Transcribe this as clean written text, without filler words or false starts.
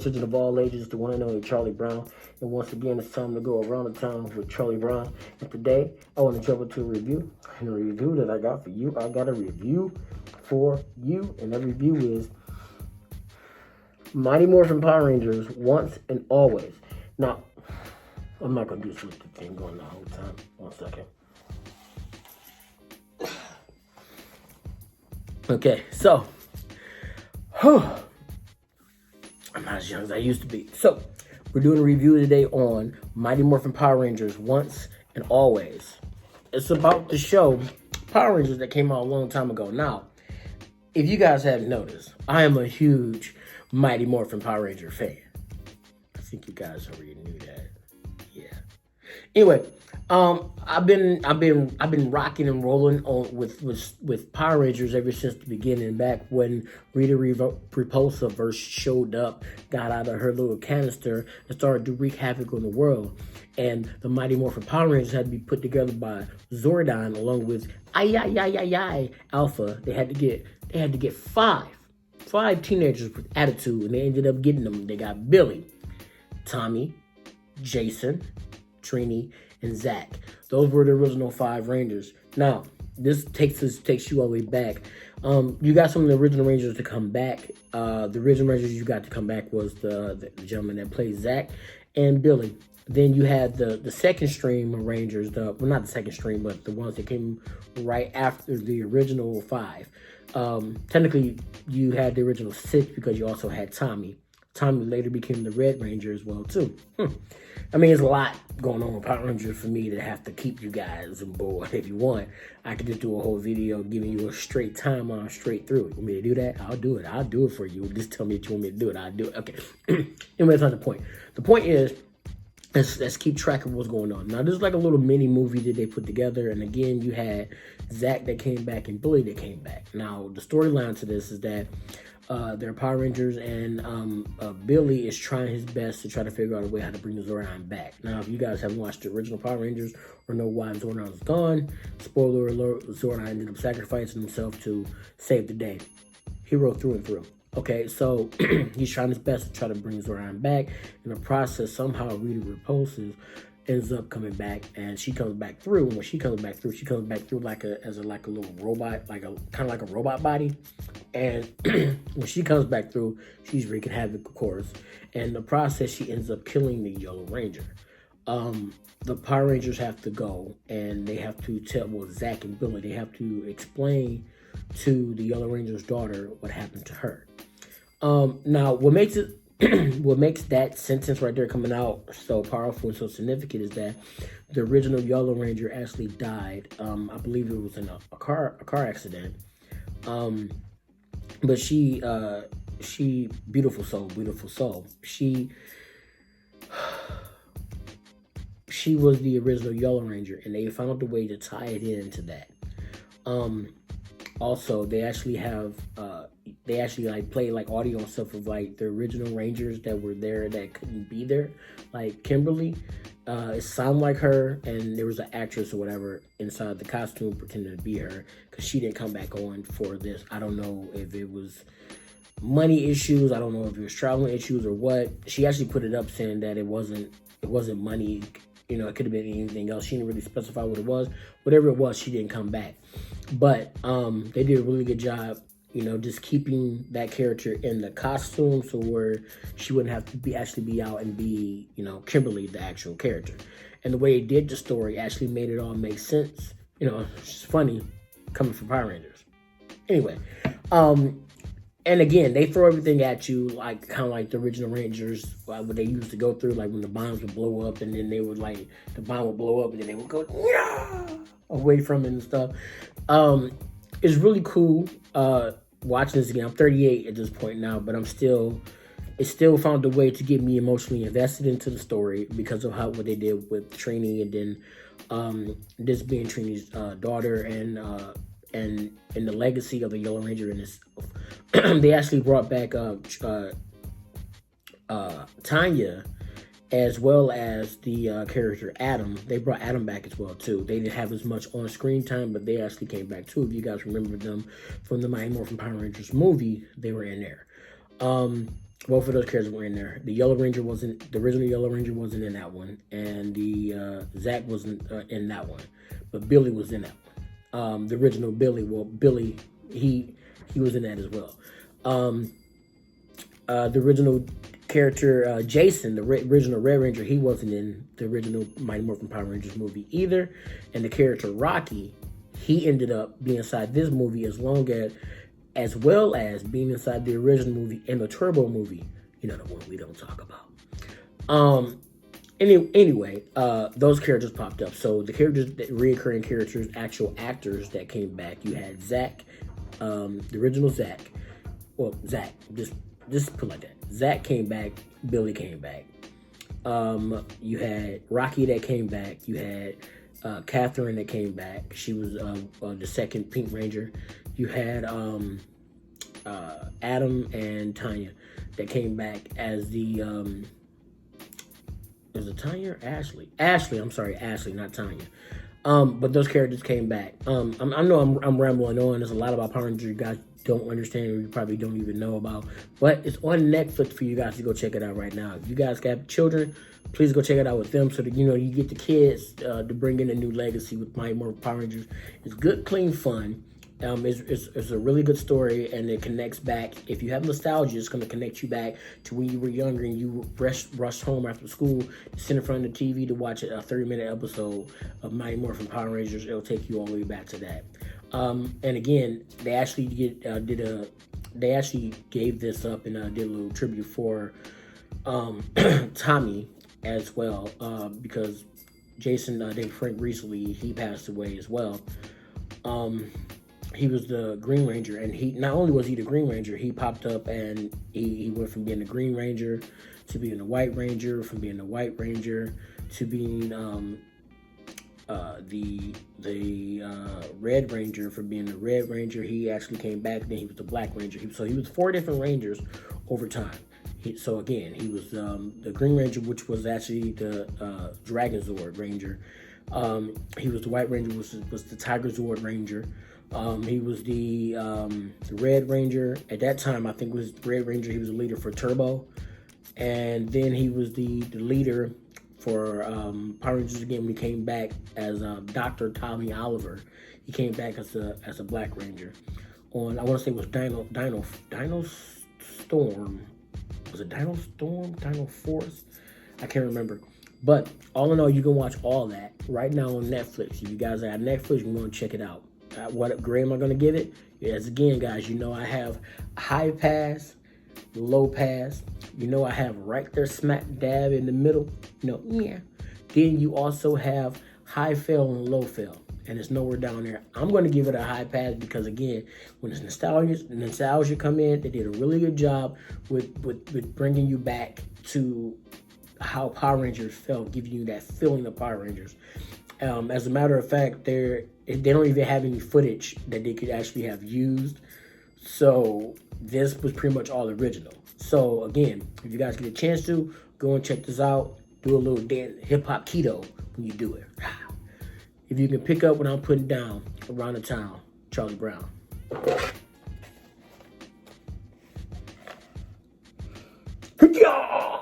children of all ages, the one and only Charlie Brown. And once again, it's time to go around the town with Charlie Brown. And today, I want to jump into a review. And a review that I got for you, I got a review for you. And that review is Mighty Morphin Power Rangers Once and Always. Now, I'm not going to do this with the thing going the whole time. 1 second. Okay, so, I'm not as young as I used to be. So, we're doing a review today on Mighty Morphin Power Rangers Once and Always. It's about the show Power Rangers that came out a long time ago. Now, if you guys haven't noticed, I am a huge Mighty Morphin Power Ranger fan. I think you guys already knew that. Yeah. Anyway, I've been rocking and rolling on with Power Rangers ever since the beginning. Back when Rita Repulsa first showed up, got out of her little canister and started to wreak havoc on the world. And the Mighty Morphin Power Rangers had to be put together by Zordon along with Alpha. They had to get five teenagers with attitude, and they ended up getting them. They got Billy, Tommy, Jason, Trini, and Zach. Those were the original 5 Rangers. Now, this takes you all the way back. You got some of the original Rangers to come back. The original Rangers you got to come back was the gentleman that played Zach and Billy. Then you had the second stream of Rangers, well, not the second stream, but the ones that came right after the original 5. Technically, you had the original 6 because you also had Tommy. Tommy later became the Red Ranger as well, too. I mean, there's a lot going on with Power Rangers for me to have to keep you guys on board. If you want, I could just do a whole video giving you a straight timeline straight through. You want me to do that? I'll do it. I'll do it for you. Just tell me that you want me to do it. I'll do it. Okay. Anyway, that's not the point. The point is, let's keep track of what's going on. Now, this is like a little mini movie that they put together. And again, you had Zach that came back and Billy that came back. Now, the storyline to this is that they're Power Rangers, and Billy is trying his best to try to figure out a way how to bring Zordon back. Now, if you guys haven't watched the original Power Rangers or know why Zordon is gone, spoiler alert, Zordon ended up sacrificing himself to save the day. Hero through and through. Okay, so he's trying his best to try to bring Zordon back. In the process, somehow Rita Repulsa ends up coming back, and she comes back through. When she comes back through, like a little robot, kind of like a robot body. And when she comes back through, she's wreaking havoc, of course. And in the process, she ends up killing the Yellow Ranger. The Power Rangers have to go, and they have to tell, Zach and Billy, they have to explain to the Yellow Ranger's daughter what happened to her. Now, what makes that sentence right there coming out so powerful and so significant is that the original Yellow Ranger actually died. I believe it was in a car accident. But she beautiful soul. She was the original Yellow Ranger, and they found a way to tie it into that. Also, they actually have play like audio and stuff of like the original Rangers that were there that couldn't be there, like Kimberly. It sounded like her, and there was an actress or whatever inside the costume pretending to be her because she didn't come back on for this. I don't know if it was money issues. I don't know if it was traveling issues or what. She actually put it up saying that it wasn't money. You know, it could have been anything else. She didn't really specify what it was. Whatever it was, she didn't come back. But they did a really good job, you know, just keeping that character in the costume so where she wouldn't have to be out and be, you know, Kimberly, the actual character. And the way it did the story actually made it all make sense. You know, it's just funny coming from Power Rangers. Anyway, and again, they throw everything at you like kind of like the original Rangers, what they used to go through, like when the bombs would blow up, and then they would like the bomb would blow up, and then they would go away from it and stuff. It's really cool watching this again. I'm 38 at this point now, but it still found a way to get me emotionally invested into the story because of what they did with Trini, and then this being Trini's daughter, and the legacy of the Yellow Ranger in this. They actually brought back Tanya, as well as the character Adam. They brought Adam back as well too. They didn't have as much on-screen time, but they actually came back too. If you guys remember them from the Mighty Morphin Power Rangers movie, they were in there. Both of those characters were in there. The original Yellow Ranger wasn't in that one, and the Zach wasn't in that one, but Billy was in that one. The original Billy, Billy, he was in that as well. The original character Jason, the original Red Ranger, he wasn't in the original Mighty Morphin Power Rangers movie either, and the character Rocky, he ended up being inside this movie as well as being inside the original movie and the Turbo movie. You know, the one we don't talk about. Anyway, those characters popped up. So the reoccurring characters, actual actors that came back, you had Zach, the original Zach. Well, Zach, just put it like that. Zach came back, Billy came back. You had Rocky that came back. You had Catherine that came back. She was the second Pink Ranger. You had Adam and Tanya that came back as the is it Tanya or Ashley? Ashley, I'm sorry, Ashley, not Tanya. But those characters came back. I know I'm rambling on. There's a lot about Power Rangers you guys don't understand or you probably don't even know about. But it's on Netflix for you guys to go check it out right now. If you guys got children, please go check it out with them so that you get the kids to bring in a new legacy with Mighty Morphin Power Rangers. It's good, clean fun. It's a really good story, and it connects back. If you have nostalgia, it's going to connect you back to when you were younger and you rushed home after school, sit in front of the TV to watch a 30-minute episode of Mighty Morphin Power Rangers. It'll take you all the way back to that. And again, they actually they actually gave this up and did a little tribute for Tommy as well, because Jason David Frank recently he passed away as well. He was the Green Ranger, and he not only was he the Green Ranger, he popped up and he went from being the Green Ranger to being the White Ranger, from being the White Ranger to being the Red Ranger. For being the Red Ranger, he actually came back. Then he was the Black Ranger. So he was 4 different Rangers over time. So again, he was the Green Ranger, which was actually the Dragon Zord Ranger. He was the White Ranger, which was the Tiger Zord Ranger. He was the Red Ranger. At that time, I think it was Red Ranger. He was the leader for Turbo. And then he was the leader for Power Rangers again. We came back as Dr. Tommy Oliver. He came back as a Black Ranger. I want to say it was Dino Storm. Was it Dino Storm? Dino Force? I can't remember. But all in all, you can watch all that right now on Netflix. If you guys are at Netflix, you want to check it out. What grade am I going to give it? Yes, again, guys, I have high pass, low pass. I have right there smack dab in the middle. Yeah. Then you also have high fail and low fail. And it's nowhere down there. I'm going to give it a high pass because, again, when it's nostalgia come in, they did a really good job with bringing you back to how Power Rangers felt, giving you that feeling of Power Rangers. As a matter of fact, they don't even have any footage that they could actually have used. So this was pretty much all original. So again, if you guys get a chance to, go and check this out. Do a little dance, hip-hop keto when you do it. If you can pick up what I'm putting down around the town, Charlie Brown. Yeah!